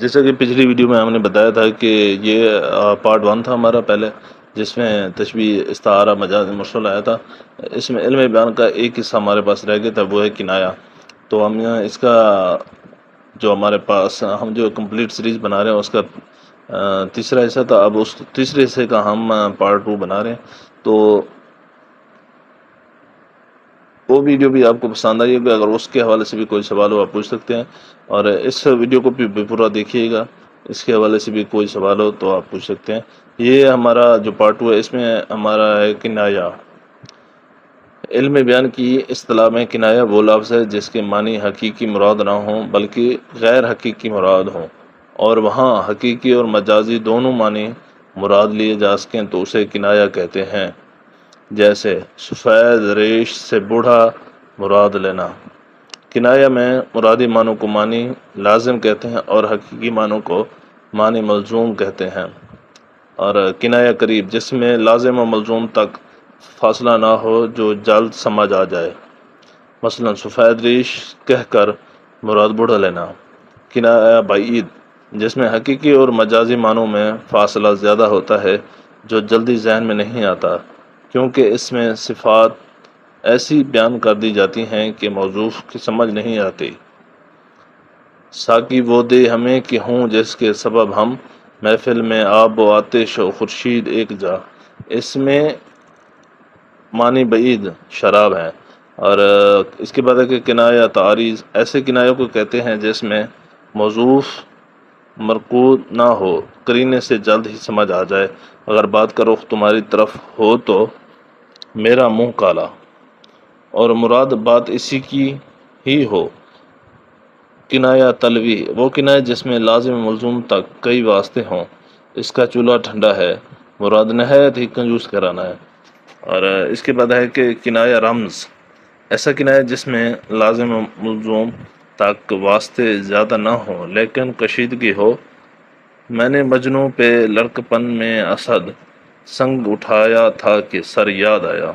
جیسا کہ پچھلی ویڈیو میں ہم نے بتایا تھا کہ یہ پارٹ 1 تھا ہمارا پہلے، جس میں تشبیہ، استعارہ، مجاز مرسل آیا تھا۔ اس میں علم بیان کا ایک حصہ ہمارے پاس رہ گیا تھا، وہ ہے کنایا۔ تو ہم اس کا جو ہمارے پاس ہم جو کمپلیٹ سیریز بنا رہے ہیں اس کا تیسرا حصہ تھا، اب اس تیسرے حصے کا ہم پارٹ 2 بنا رہے ہیں۔ تو وہ ویڈیو بھی آپ کو پسند آئی ہوگی، اگر اس کے حوالے سے بھی کوئی سوال ہو آپ پوچھ سکتے ہیں، اور اس ویڈیو کو بھی پورا دیکھیے گا، اس کے حوالے سے بھی کوئی سوال ہو تو آپ پوچھ سکتے ہیں۔ یہ ہمارا جو پارٹ 2 ہے، اس میں ہمارا ہے کنایا۔ علم بیان کی اصطلاح میں کنایا وہ لفظ ہے جس کے معنی حقیقی مراد نہ ہوں بلکہ غیر حقیقی مراد ہوں، اور وہاں حقیقی اور مجازی دونوں معنی مراد لیے جا سکیں تو اسے کنایا کہتے ہیں۔ جیسے سفید ریش سے بوڑھا مراد لینا۔ کنایا میں مرادی معنوں کو معنی لازم کہتے ہیں اور حقیقی معنوں کو معنی ملزوم کہتے ہیں۔ اور کنایا قریب، جس میں لازم و ملزوم تک فاصلہ نہ ہو، جو جلد سمجھ آ جائے۔ مثلا سفید ریش کہہ کر مراد بوڑھا لینا۔ کنایا بعید، جس میں حقیقی اور مجازی معنوں میں فاصلہ زیادہ ہوتا ہے، جو جلدی ذہن میں نہیں آتا، کیونکہ اس میں صفات ایسی بیان کر دی جاتی ہیں کہ موصوف کی سمجھ نہیں آتی۔ ساقی وہ دے ہمیں کہ ہوں جس کے سبب ہم، محفل میں آب و آتش و خورشید ایک جا۔ اس میں معنی بعید شراب ہے۔ اور اس کے بعد ہے کہ کنایا تعریض، ایسے کنایوں کو کہتے ہیں جس میں موصوف مرقود نہ ہو، قرینے سے جلد ہی سمجھ آ جائے۔ اگر بات کا رخ تمہاری طرف ہو تو میرا منہ کالا، اور مراد بات اسی کی ہی ہو۔ کنایا تلوی، وہ کنایا جس میں لازم ملزوم تک کئی واسطے ہوں۔ اس کا چولہا ٹھنڈا ہے، مراد نہایت ہی کنجوس کرانا ہے۔ اور اس کے بعد ہے کہ کنایا رمز، ایسا کنایا جس میں لازم و ملزوم تک واسطے زیادہ نہ ہوں لیکن کشیدگی ہو۔ میں نے مجنوں پہ لڑکپن میں اسد سنگ اٹھایا تھا کہ سر یاد آیا۔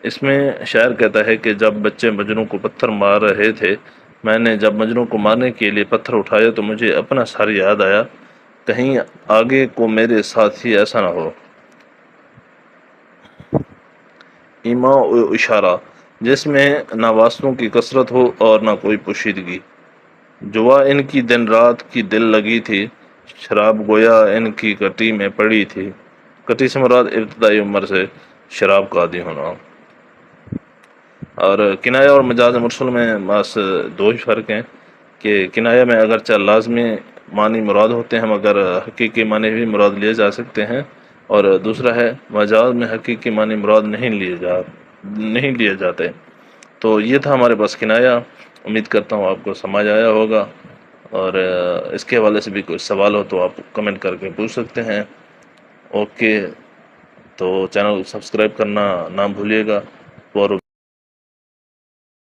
اس میں شاعر کہتا ہے کہ جب بچے مجنوں کو پتھر مار رہے تھے، میں نے جب مجنوں کو مارنے کے لیے پتھر اٹھایا تو مجھے اپنا سر یاد آیا، کہیں آگے کو میرے ساتھ ہی ایسا نہ ہو۔ ایما و اشارہ، جس میں نہ واسطوں کی کثرت ہو اور نہ کوئی پوشیدگی۔ جوا ان کی دن رات کی دل لگی تھی، شراب گویا ان کی کٹی میں پڑی تھی۔ کٹی سے مراد ابتدائی عمر سے شراب کا عادی ہونا۔ اور کنایا اور مجاز مرسل میں بس دو ہی فرق ہیں کہ کنایا میں اگرچہ لازمی معنی مراد ہوتے ہیں مگر حقیقی معنی بھی مراد لیے جا سکتے ہیں، اور دوسرا ہے مجاز میں حقیقی معنی مراد نہیں لیے جاتے۔ تو یہ تھا ہمارے پاس کنایا۔ امید کرتا ہوں آپ کو سمجھ آیا ہوگا، اور اس کے حوالے سے بھی کوئی سوال ہو تو آپ کمنٹ کر کے پوچھ سکتے ہیں۔ اوکے، تو چینل کو سبسکرائب کرنا نہ بھولیے گا۔ اور